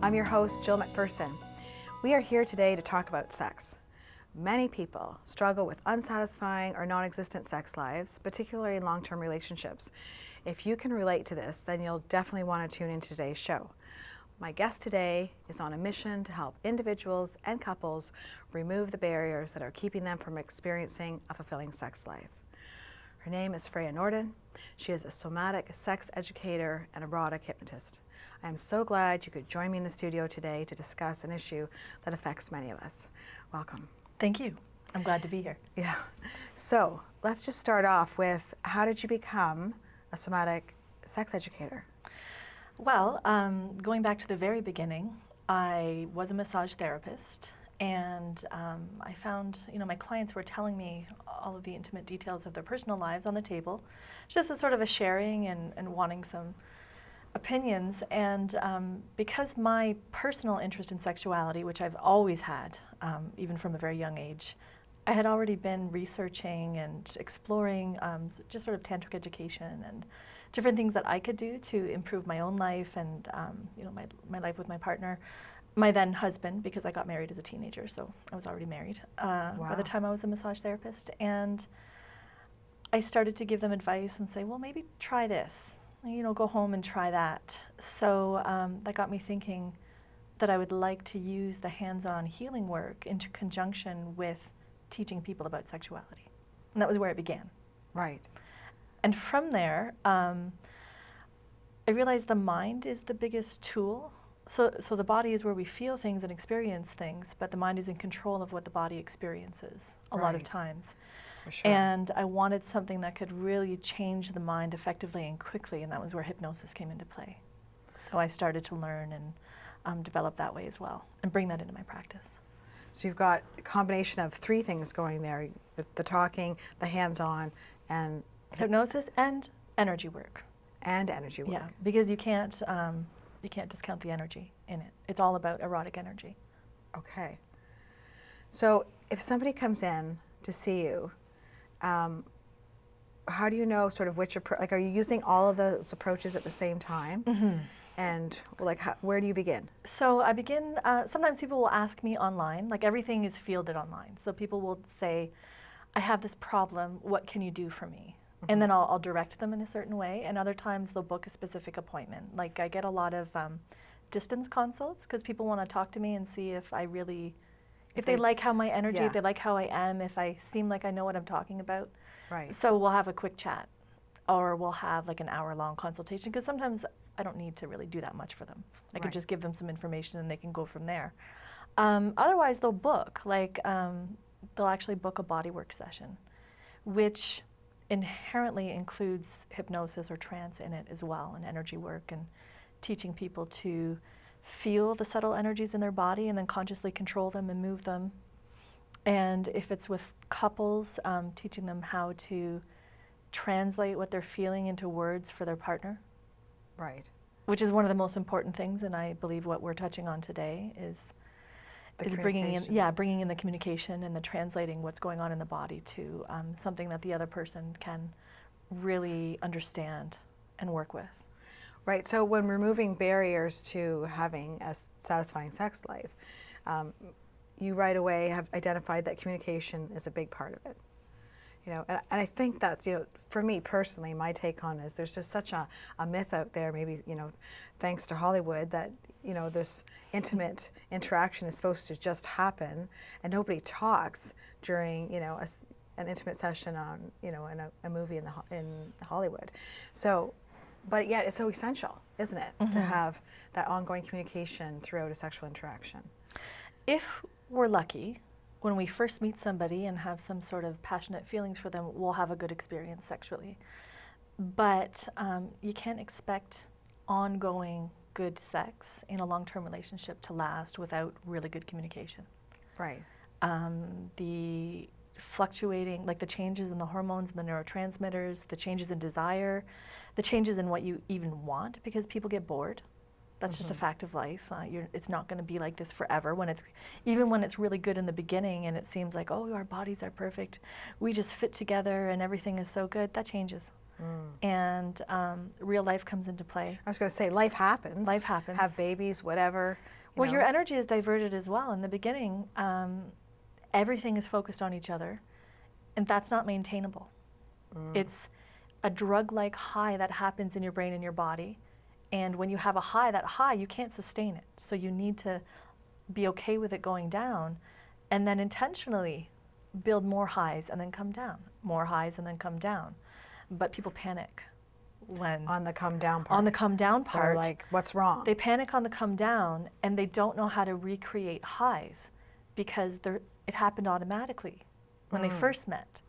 I'm your host, Jill McPherson. We are here today to talk about sex. Many people struggle with unsatisfying or non-existent sex lives, particularly in long-term relationships. If you can relate to this, then you'll definitely want to tune in to today's show. My guest today is on a mission to help individuals and couples remove the barriers that are keeping them from experiencing a fulfilling sex life. Her name is Freja Njorden. She is a somatic sex educator and erotic hypnotist. I am so glad you could join me in the studio today to discuss an issue that affects many of us. Welcome. Thank you. I'm glad to be here. Yeah. So let's just start off with, how did you become a somatic sex educator? Well, going back to the very beginning, I was a massage therapist, and I found, my clients were telling me all of the intimate details of their personal lives on the table, just as sort of a sharing and wanting some opinions. And because my personal interest in sexuality, which I've always had, even from a very young age, I had already been researching and exploring just sort of tantric education and different things that I could do to improve my own life and my life with my partner, my then husband, because I got married as a teenager, so I was already married by the time I was a massage therapist. And I started to give them advice and say, well, maybe try this, go home and try that. So that got me thinking that I would like to use the hands-on healing work into conjunction with teaching people about sexuality. And that was where it began. Right. And from there, I realized the mind is the biggest tool. So the body is where we feel things and experience things, but the mind is in control of what the body experiences a lot of times. For sure. And I wanted something that could really change the mind effectively and quickly, and that was where hypnosis came into play. So I started to learn and develop that way as well, and bring that into my practice. So you've got a combination of three things going there, the talking, the hands-on, and hypnosis and energy work. And energy work. Yeah, because you can't discount the energy in it. It's all about erotic energy. Okay. So if somebody comes in to see you, how do you know sort of which approach, are you using all of those approaches at the same time? Mm-hmm. And where do you begin? So I begin, sometimes people will ask me online, like everything is fielded online. So people will say, I have this problem, what can you do for me? Mm-hmm. And then I'll direct them in a certain way. And other times they'll book a specific appointment. Like I get a lot of distance consults because people want to talk to me and see if I really, if they like how my energy, if they like how I am, if I seem like I know what I'm talking about. Right. So we'll have a quick chat, or we'll have like an hour-long consultation, because sometimes I don't need to really do that much for them. I can just give them some information and they can go from there. Otherwise, they'll book, they'll actually book a bodywork session, which inherently includes hypnosis or trance in it as well, and energy work, and teaching people to feel the subtle energies in their body and then consciously control them and move them. And if it's with couples, teaching them how to translate what they're feeling into words for their partner. Right. Which is one of the most important things, and I believe what we're touching on today is bringing in the communication and the translating what's going on in the body to something that the other person can really understand and work with. Right. So when removing barriers to having a satisfying sex life, you right away have identified that communication is a big part of it. And I think that's, for me personally, my take on it is there's just such a myth out there, maybe, thanks to Hollywood, that, this intimate interaction is supposed to just happen, and nobody talks during, an intimate session on, in a movie in Hollywood. So, but yet it's so essential, isn't it, to have that ongoing communication throughout a sexual interaction? If we're lucky, when we first meet somebody and have some sort of passionate feelings for them, we'll have a good experience sexually. But you can't expect ongoing good sex in a long-term relationship to last without really good communication. Right. The fluctuating, the changes in the hormones and the neurotransmitters, the changes in desire, the changes in what you even want, because people get bored. That's just a fact of life. It's not going to be like this forever. Even when it's really good in the beginning and it seems like, oh, our bodies are perfect, we just fit together and everything is so good, that changes. and real life comes into play. I was going to say, life happens. Life happens. Have babies, whatever. Well, your energy is diverted as well. In the beginning, everything is focused on each other, and that's not maintainable. It's a drug-like high that happens in your brain and your body, and when you have a high, that high, you can't sustain it. So you need to be okay with it going down, and then intentionally build more highs and then come down, more highs and then come down. But people panic when on the come down part. On the come down part, they're like, what's wrong? They panic on the come down, and they don't know how to recreate highs because it happened automatically when they first met.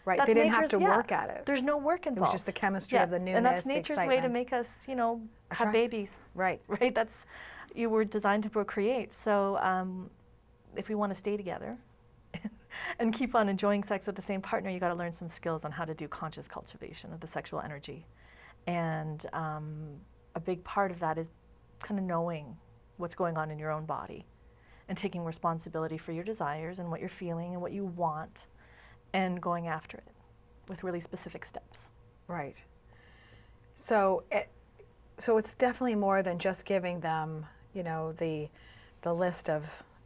Right, That's they didn't have nature's- to work at it. There's no work involved. It was just the chemistry of the newness, and that's the nature's way to excitement. make us, you know, have Attract- babies. Right. Right. That's you were designed to procreate. So if we want to stay together and keep on enjoying sex with the same partner, you got to learn some skills on how to do conscious cultivation of the sexual energy. And a big part of that is kind of knowing what's going on in your own body and taking responsibility for your desires and what you're feeling and what you want and going after it with really specific steps. Right. So it's definitely more than just giving them, you know, the list of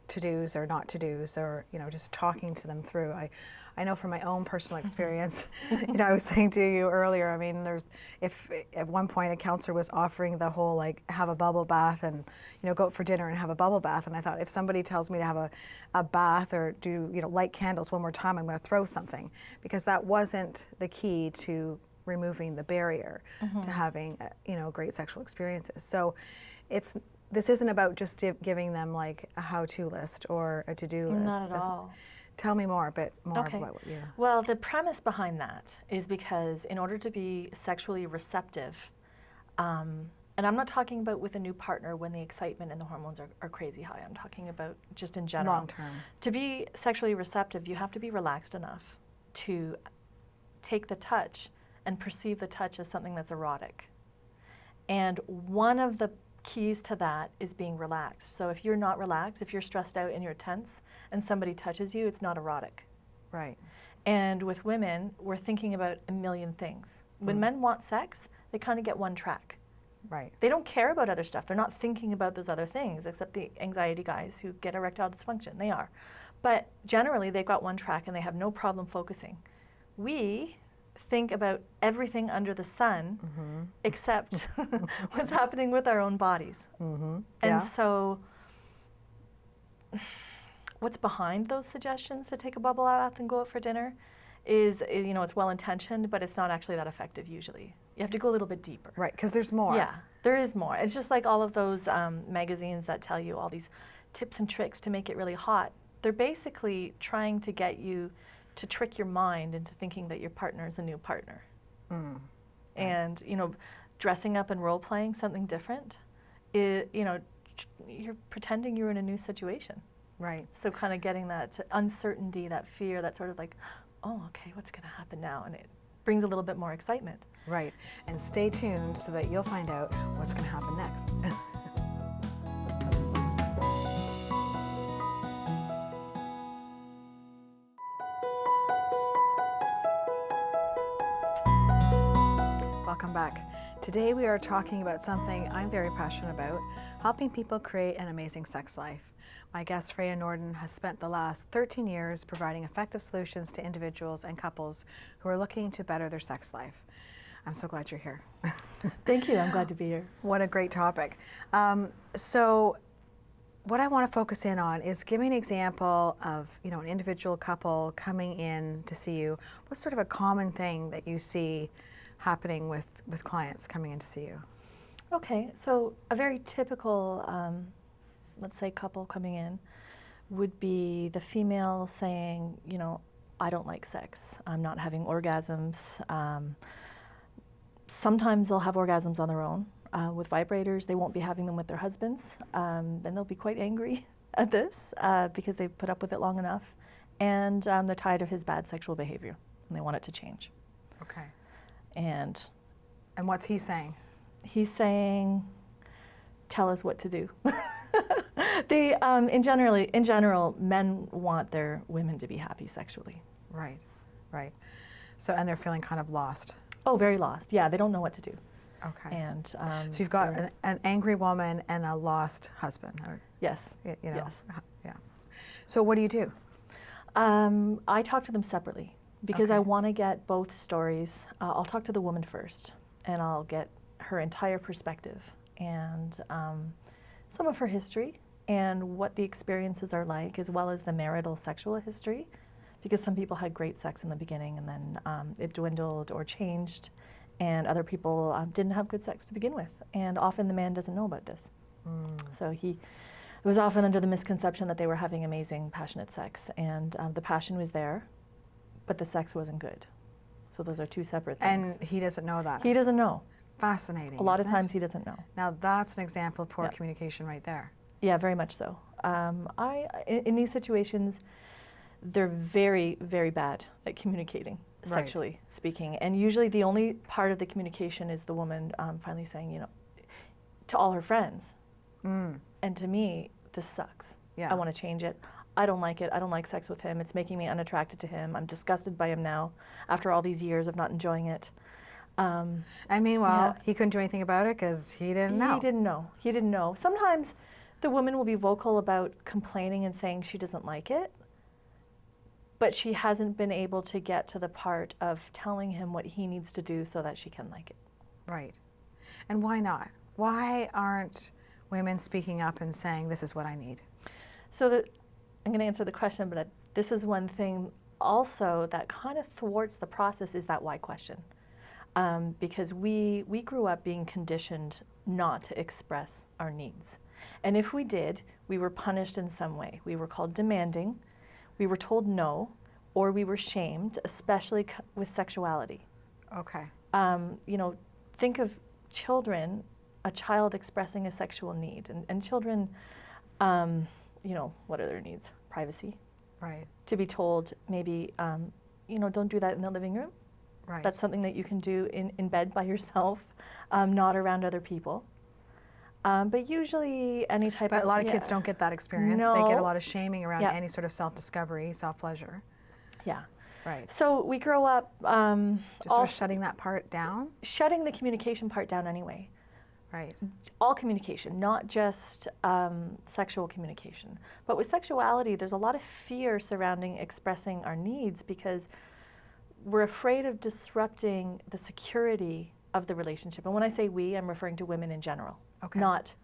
to-dos or not to-dos, or, you know, just talking to them through. I know from my own personal experience, you know, I was saying to you earlier, I mean, if at one point a counselor was offering the whole, like, have a bubble bath and, you know, go out for dinner and have a bubble bath, and I thought, if somebody tells me to have a bath or do, you know, light candles one more time, I'm going to throw something, because that wasn't the key to removing the barrier to having, you know, great sexual experiences. So this isn't about just giving them like a how-to list or a to-do list. Not at all. Tell me a bit more Okay. about what you... Well, the premise behind that is because in order to be sexually receptive, and I'm not talking about with a new partner when the excitement and the hormones are crazy high. I'm talking about just in general. Long term. To be sexually receptive, you have to be relaxed enough to take the touch and perceive the touch as something that's erotic. And one of the keys to that is being relaxed. So if you're not relaxed, if you're stressed out and you're tense and somebody touches you, it's not erotic. Right. And with women, we're thinking about a million things. When men want sex, they kind of get one track. Right. They don't care about other stuff. They're not thinking about those other things, except the anxiety guys who get erectile dysfunction. They are. But generally, they've got one track and they have no problem focusing. We think about everything under the sun except what's happening with our own bodies. And so what's behind those suggestions to take a bubble bath and go out for dinner is, you know, it's well-intentioned, but it's not actually that effective usually. You have to go a little bit deeper. Right, because there's more. Yeah, there is more. It's just like all of those magazines that tell you all these tips and tricks to make it really hot. They're basically trying to get you to trick your mind into thinking that your partner is a new partner. And, you know, dressing up and role-playing something different, you know, you're pretending you're in a new situation. Right. So kind of getting that uncertainty, that fear, that sort of like, oh, okay, what's going to happen now? And it brings a little bit more excitement. Right. And stay tuned so that you'll find out what's going to happen next. Welcome back. Today we are talking about something I'm very passionate about, helping people create an amazing sex life. My guest, Freja Njorden, has spent the last 13 years providing effective solutions to individuals and couples who are looking to better their sex life. I'm so glad you're here. Thank you. I'm glad to be here. What a great topic. So what I want to focus in on is give me an example of, you know, an individual couple coming in to see you. What's sort of a common thing that you see happening with clients coming in to see you? Okay, so a very typical, let's say, couple coming in would be the female saying, you know, I don't like sex. I'm not having orgasms. Sometimes they'll have orgasms on their own with vibrators. They won't be having them with their husbands, and they'll be quite angry at this because they've put up with it long enough, and they're tired of his bad sexual behavior, and they want it to change. Okay. And what's he saying? He's saying, tell us what to do. They, in general, men want their women to be happy sexually. Right, right. So, and they're feeling kind of lost. Oh, very lost. Yeah, they don't know what to do. Okay. And So you've got an angry woman and a lost husband. Or, yes, you know. yes. Yeah. So what do you do? I talk to them separately because I Okay. want to get both stories. I'll talk to the woman first, and I'll get her entire perspective and some of her history and what the experiences are like, as well as the marital sexual history, because some people had great sex in the beginning and then it dwindled or changed, and other people didn't have good sex to begin with, and often the man doesn't know about this. So it was often under the misconception that they were having amazing, passionate sex, and the passion was there, but the sex wasn't good. So those are two separate things. And he doesn't know that. He doesn't know. Fascinating. A lot of isn't it? times he doesn't know. Now that's an example of poor Yeah. communication right there. Yeah, very much so. In these situations, they're very, very bad at communicating, Right. sexually speaking. And usually the only part of the communication is the woman finally saying, you know, to all her friends, and to me, this sucks. Yeah. I want to change it. I don't like it. I don't like sex with him. It's making me unattracted to him. I'm disgusted by him now after all these years of not enjoying it. And meanwhile, Yeah. he couldn't do anything about it because he didn't know. He didn't know. He didn't know. Sometimes the woman will be vocal about complaining and saying she doesn't like it, but she hasn't been able to get to the part of telling him what he needs to do so that she can like it. Right. And why not? Why aren't women speaking up and saying, this is what I need? So I'm going to answer the question, but this is one thing also that kind of thwarts the process, is that why question. Because we grew up being conditioned not to express our needs. And if we did, we were punished in some way. We were called demanding, we were told no, or we were shamed, especially with sexuality. Okay. You know, think of children, a child expressing a sexual need. And children, you know, what are their needs? Privacy. Right. To be told maybe, you know, don't do that in the living room. Right. That's something that you can do in bed by yourself, not around other people. But usually any type But of... a lot of kids don't get that experience. They get a No. lot of shaming around Yeah. any sort of self-discovery, self-pleasure. Yeah. Right. So we grow up Just sort of shutting that part down. shutting the communication part down anyway. Right. All communication, not just sexual communication. But with sexuality, there's a lot of fear surrounding expressing our needs because we're afraid of disrupting the security of the relationship. And when I say we, I'm referring to women in general. Okay. Not,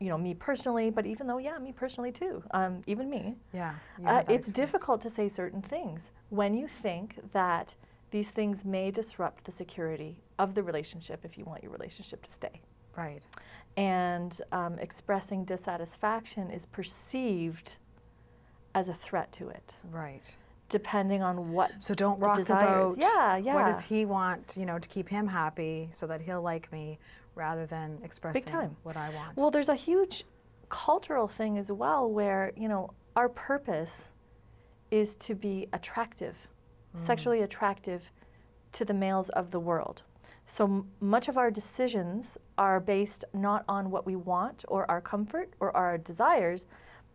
you know, me personally, but even though, yeah, me personally too, even me. Yeah. you had that It's experience. difficult to say certain things when you think that these things may disrupt the security of the relationship if you want your relationship to stay. Right. And expressing dissatisfaction is perceived as a threat to it, Right. depending on what So don't the rock the desires. boat. Yeah, yeah. What does he want, you know, to keep him happy so that he'll like me, rather than expressing time. what I want? Well, there's a huge cultural thing as well where, you know, our purpose is to be attractive, sexually attractive to the males of the world. So much of our decisions are based not on what we want or our comfort or our desires,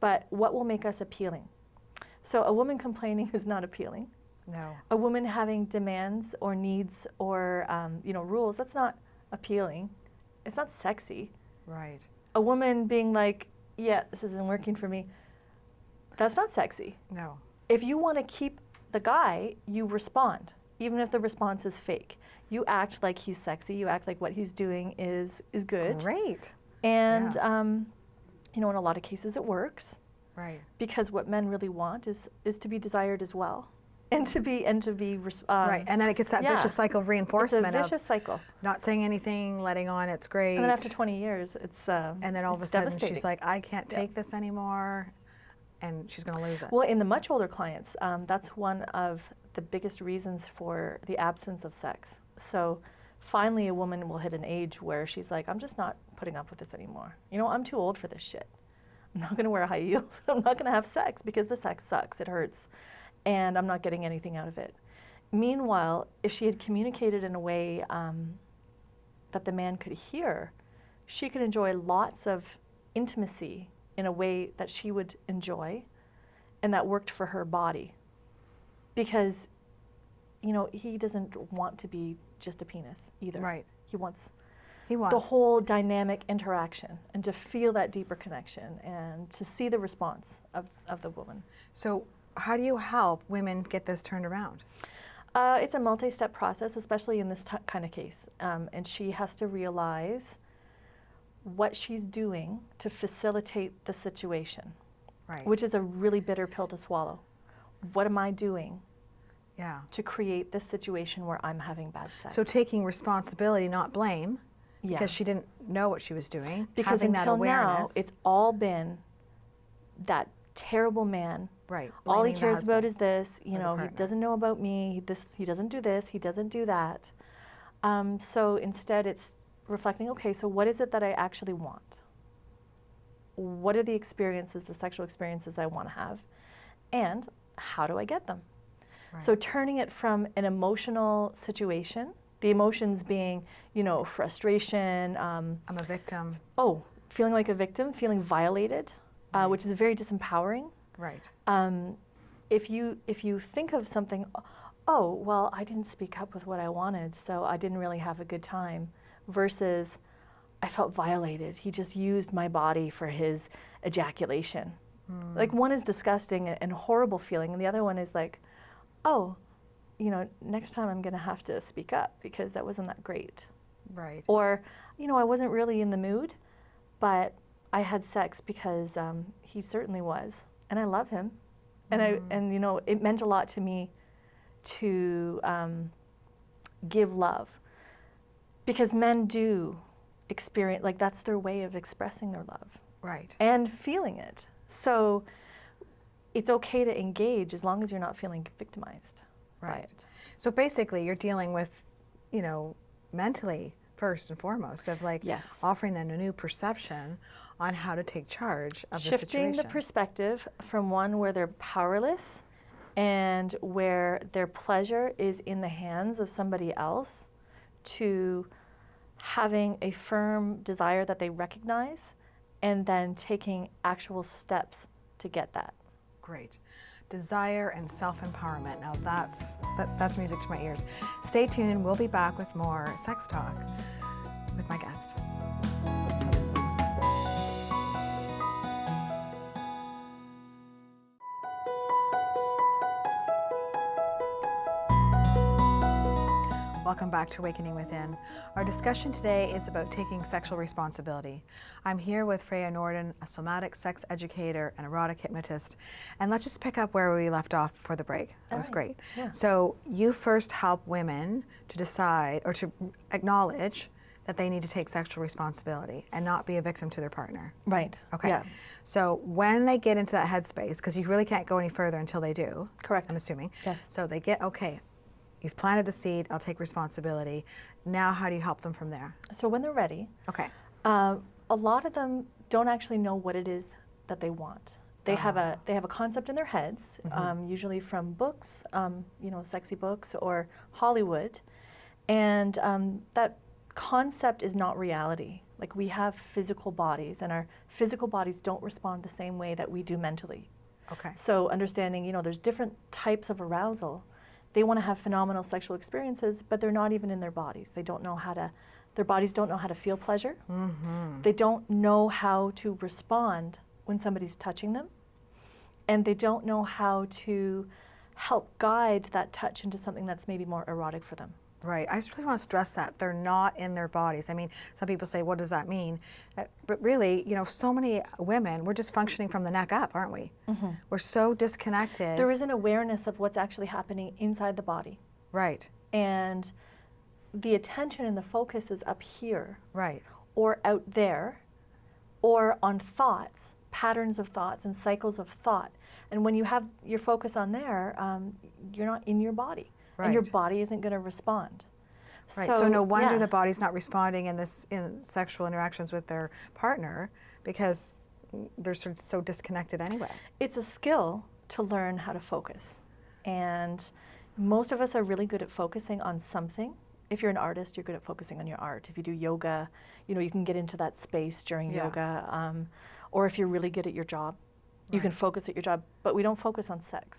but what will make us appealing. So a woman complaining is not appealing. No. A woman having demands or needs or you know, rules, that's not appealing. It's not sexy. Right. A woman being like, yeah, this isn't working for me, that's not sexy. No. If you want to keep the guy, you respond, even if the response is fake. You act like he's sexy. You act like what he's doing is good. Great. And Yeah. you know, in a lot of cases, it works Right. because what men really want is to be desired as well, and to be Right. And then it gets that yeah. vicious cycle of It's reinforcement a vicious cycle. of not saying anything, letting on, it's great. And then after 20 years, it's And then all of a it's sudden devastating. she's like, I can't Yeah. take this anymore, and she's going to lose it. Well, in the much older clients, that's one of the biggest reasons for the absence of sex. So finally a woman will hit an age where she's like, I'm just not putting up with this anymore. You know, I'm too old for this shit. I'm not going to wear high heels. I'm not going to have sex because the sex sucks. It hurts. And I'm not getting anything out of it. Meanwhile, if she had communicated in a way that the man could hear, she could enjoy lots of intimacy in a way that she would enjoy and that worked for her body. Because, you know, he doesn't want to be just a penis either. Right. He wants He wants the whole dynamic interaction and to feel that deeper connection and to see the response of the woman. So how do you help women get this turned around? It's a multi-step process, especially in this kind of case. And she has to realize what she's doing to facilitate the situation, Right. which is a really bitter pill to swallow. What am I doing Yeah. to create this situation where I'm having bad sex? So taking responsibility, not blame, yeah. because she didn't know what she was doing. Because having until that now, awareness. it's all been that terrible man. Right. All he blaming the cares about husband is this. or You the know, he partner. doesn't know about me. He doesn't do this. He doesn't do that. So instead, it's reflecting. Okay, so what is it that I actually want? What are the experiences, the sexual experiences I want to have, and how do I get them? Right. So turning it from an emotional situation, the emotions being, you know, frustration. I'm a victim. Feeling like a victim, feeling violated, Right. which is very disempowering. Right. If you think of something, oh, well, I didn't speak up with what I wanted, so I didn't really have a good time, versus I felt violated. He just used my body for his ejaculation. Like, one is disgusting and horrible feeling, and the other one is like, oh, you know, next time I'm going to have to speak up because that wasn't that great. Right. Or, you know, I wasn't really in the mood, but I had sex because he certainly was, and I love him, and you know, it meant a lot to me to give love, because men do experience, like, that's their way of expressing their love Right. and feeling it. So it's okay to engage as long as you're not feeling victimized by Right. it. So basically, you're dealing with, you know, mentally first and foremost, of like Yes. offering them a new perception on how to take charge of the Shifting situation. the perspective from one where they're powerless and where their pleasure is in the hands of somebody else, to having a firm desire that they recognize and then taking actual steps to get that. Great. Desire and self-empowerment. Now that's music to my ears. Stay tuned. We'll be back with more sex talk with my guest. Welcome back to Awakening Within. Our discussion today is about taking sexual responsibility. I'm here with Freja Njorden, a somatic sex educator and erotic hypnotist. And let's just pick up where we left off before the break. That was great. Yeah. So you first help women to decide or to acknowledge that they need to take sexual responsibility and not be a victim to their partner. Right. Okay. Yeah. So when they get into that headspace, because you really can't go any further until they do. Correct. I'm assuming. Yes. So they get, okay, you've planted the seed, I'll take responsibility. Now how do you help them from there? So when they're ready, Okay. a lot of them don't actually know what it is that they want. They have a concept in their heads, usually from books, you know, sexy books or Hollywood, and that concept is not reality. Like, we have physical bodies, and our physical bodies don't respond the same way that we do mentally. Okay. So understanding, you know, there's different types of arousal. They want to have phenomenal sexual experiences, but they're not even in their bodies. They don't know how to, their bodies don't know how to feel pleasure. They don't know how to respond when somebody's touching them. And they don't know how to help guide that touch into something that's maybe more erotic for them. Right. I just really want to stress that they're not in their bodies. I mean, some people say, what does that mean? But really, you know, so many women, we're just functioning from the neck up, aren't we? We're so disconnected. There is an awareness of what's actually happening inside the body. Right. And the attention and the focus is up here. Right. Or out there, or on thoughts, patterns of thoughts and cycles of thought. And when you have your focus on there, you're not in your body. Right. And your body isn't going to respond. Right. So no wonder yeah. the body's not responding in sexual interactions with their partner, because they're sort of so disconnected anyway. It's a skill to learn how to focus. And most of us are really good at focusing on something. If you're an artist, you're good at focusing on your art. If you do yoga, you know, you can get into that space during yoga. Or if you're really good at your job, you can focus at your job. But we don't focus on sex.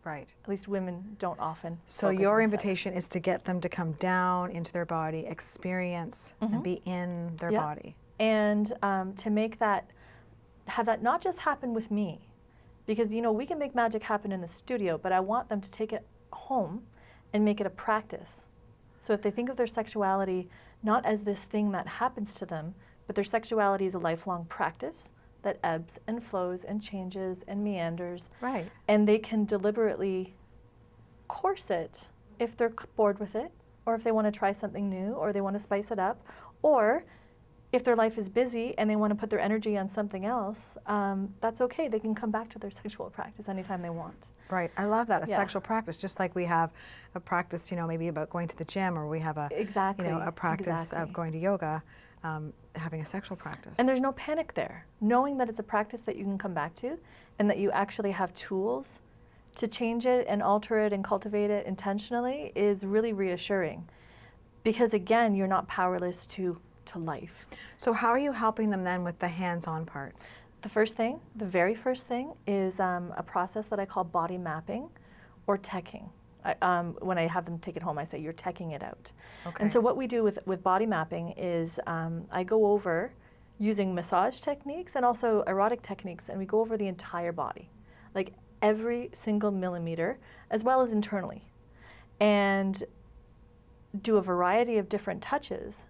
Right. At least women don't often. So focus your on invitation is to get them to come down into their body, experience, and be in their Yeah. body. And to make that, have that not just happen with me, because you know we can make magic happen in the studio, but I want them to take it home and make it a practice. So if they think of their sexuality not as this thing that happens to them, but their sexuality is a lifelong practice that ebbs and flows and changes and meanders. Right. And they can deliberately course it if they're bored with it, or if they want to try something new, or they want to spice it up, or if their life is busy and they want to put their energy on something else, that's okay. They can come back to their sexual practice anytime they want. Right. I love that. A Yeah. sexual practice, just like we have a practice, you know, maybe about going to the gym, or we have a, Exactly. you know, a practice Exactly. of going to yoga, having a sexual practice. And there's no panic there. Knowing that it's a practice that you can come back to and that you actually have tools to change it and alter it and cultivate it intentionally is really reassuring. Because again, you're not powerless to life. So how are you helping them then with the hands-on part? The first thing, the very first thing is a process that I call body mapping or teching. When I have them take it home, I say, you're teching it out. Okay. And so what we do with body mapping is I go over using massage techniques and also erotic techniques, and we go over the entire body, like every single millimeter, as well as internally, and do a variety of different touches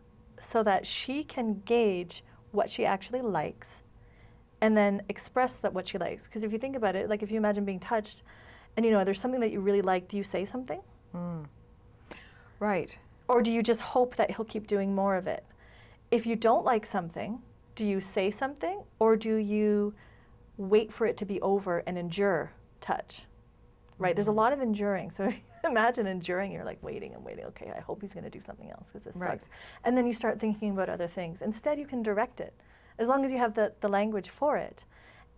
so that she can gauge what she actually likes and then express that what she likes. Because if you think about it, like if you imagine being touched and you know there's something that you really like, do you say something? Right. Or do you just hope that he'll keep doing more of it? If you don't like something, do you say something, or do you wait for it to be over and endure touch? Right? There's a lot of enduring. So if you imagine enduring, you're like waiting and waiting. Okay, I hope he's going to do something else because this Right. sucks. And then you start thinking about other things. Instead, you can direct it as long as you have the language for it.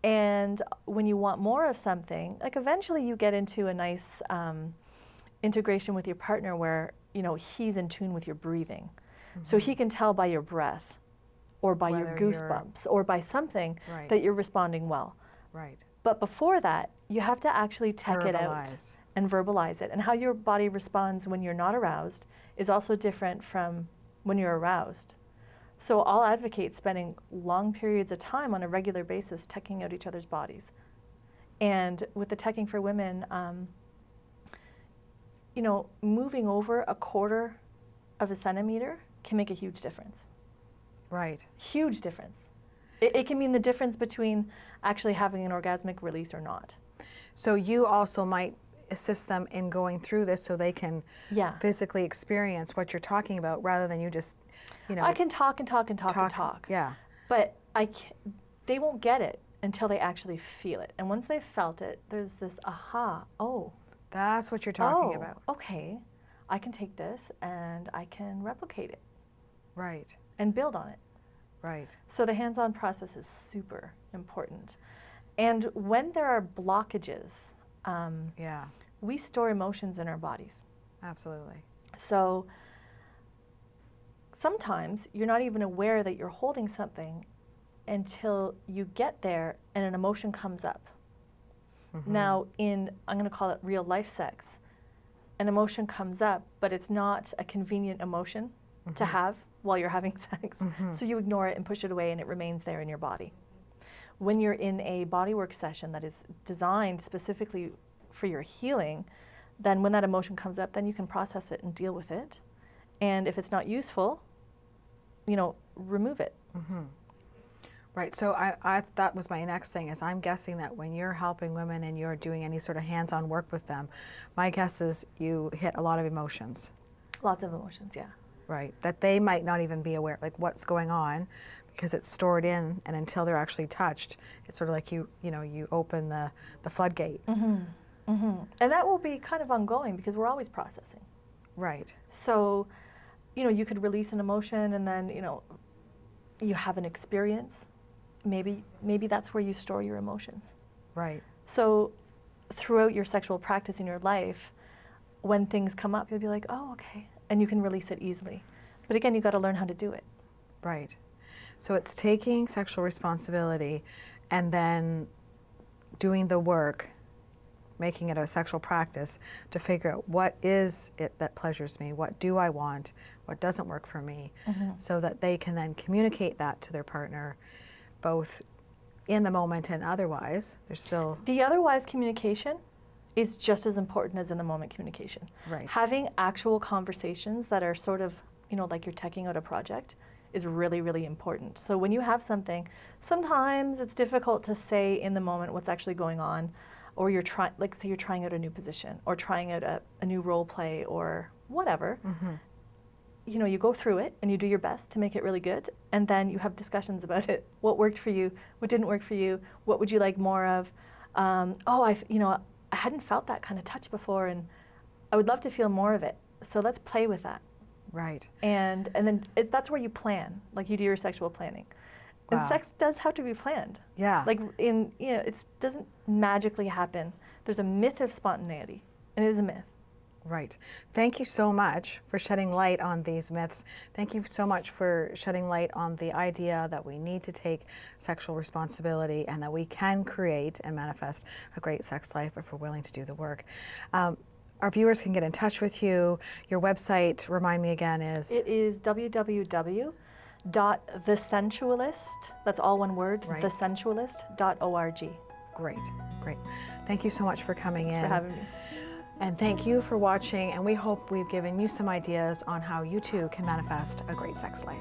And when you want more of something, like eventually you get into a nice integration with your partner where, you know, he's in tune with your breathing. So he can tell by your breath or by your Whether you're- goosebumps or by something Right. that you're responding well. Right. But before that, you have to actually tech it out Verbalize. and verbalize it. And how your body responds when you're not aroused is also different from when you're aroused. So I'll advocate spending long periods of time on a regular basis teching out each other's bodies. And with the teching for women, you know, moving over a quarter of a centimeter can make a huge difference. Right. Huge difference. It can mean the difference between actually having an orgasmic release or not. So you also might assist them in going through this so they can Yeah. physically experience what you're talking about rather than you just, you know. I can talk and talk and talk and talk. Yeah. But they won't get it until they actually feel it. And once they've felt it, there's this aha, oh. That's what you're talking Oh, about. okay. I can take this and I can replicate it Right. and build on it. Right. So the hands-on process is super important. And when there are blockages, Yeah. we store emotions in our bodies. Absolutely. So sometimes you're not even aware that you're holding something until you get there and an emotion comes up. Now, I'm going to call it real life sex, an emotion comes up, but it's not a convenient emotion to have while you're having sex. So you ignore it and push it away and it remains there in your body. When you're in a bodywork session that is designed specifically for your healing, then when that emotion comes up, then you can process it and deal with it. And if it's not useful, you know, remove it. Right. So that was my next thing is I'm guessing that when you're helping women and you're doing any sort of hands-on work with them, my guess is you hit a lot of emotions. Lots of emotions, yeah. Right. That they might not even be aware, like what's going on, because it's stored in, and until they're actually touched, it's sort of like you open the floodgate. And that will be kind of ongoing because we're always processing. Right. So, you know, you could release an emotion and then, you know, you have an experience. Maybe that's where you store your emotions. Right. So throughout your sexual practice in your life, when things come up, you'll be like, oh, okay. And you can release it easily. But again, you got to learn how to do it. Right. So it's taking sexual responsibility and then doing the work making it a sexual practice to figure out what is it that pleasures me, what do I want, what doesn't work for me, so that they can then communicate that to their partner, both in the moment and otherwise. There's still... The otherwise communication is just as important as in the moment communication. Right. Having actual conversations that are sort of, like you're teching out a project is really, really important. So when you have something, sometimes it's difficult to say in the moment what's actually going on, or you're trying, like say you're trying out a new position or trying out a new role play or whatever. You go through it and you do your best to make it really good, and then you have discussions about it. What worked for you? What didn't work for you? What would you like more of? I hadn't felt that kind of touch before, and I would love to feel more of it. So let's play with that. Right. And then that's where you plan, like you do your sexual planning. Wow. And sex does have to be planned. Yeah. Like it doesn't magically happen. There's a myth of spontaneity, and it is a myth. Right. Thank you so much for shedding light on these myths. Thank you so much for shedding light on the idea that we need to take sexual responsibility and that we can create and manifest a great sex life if we're willing to do the work. Our viewers can get in touch with you. Your website, remind me again, is? It is www.thesensualist, that's all one word, right. thesensualist.org. Great, great. Thank you so much for coming in. Thanks for having me. And thank you for watching, and we hope we've given you some ideas on how you too can manifest a great sex life.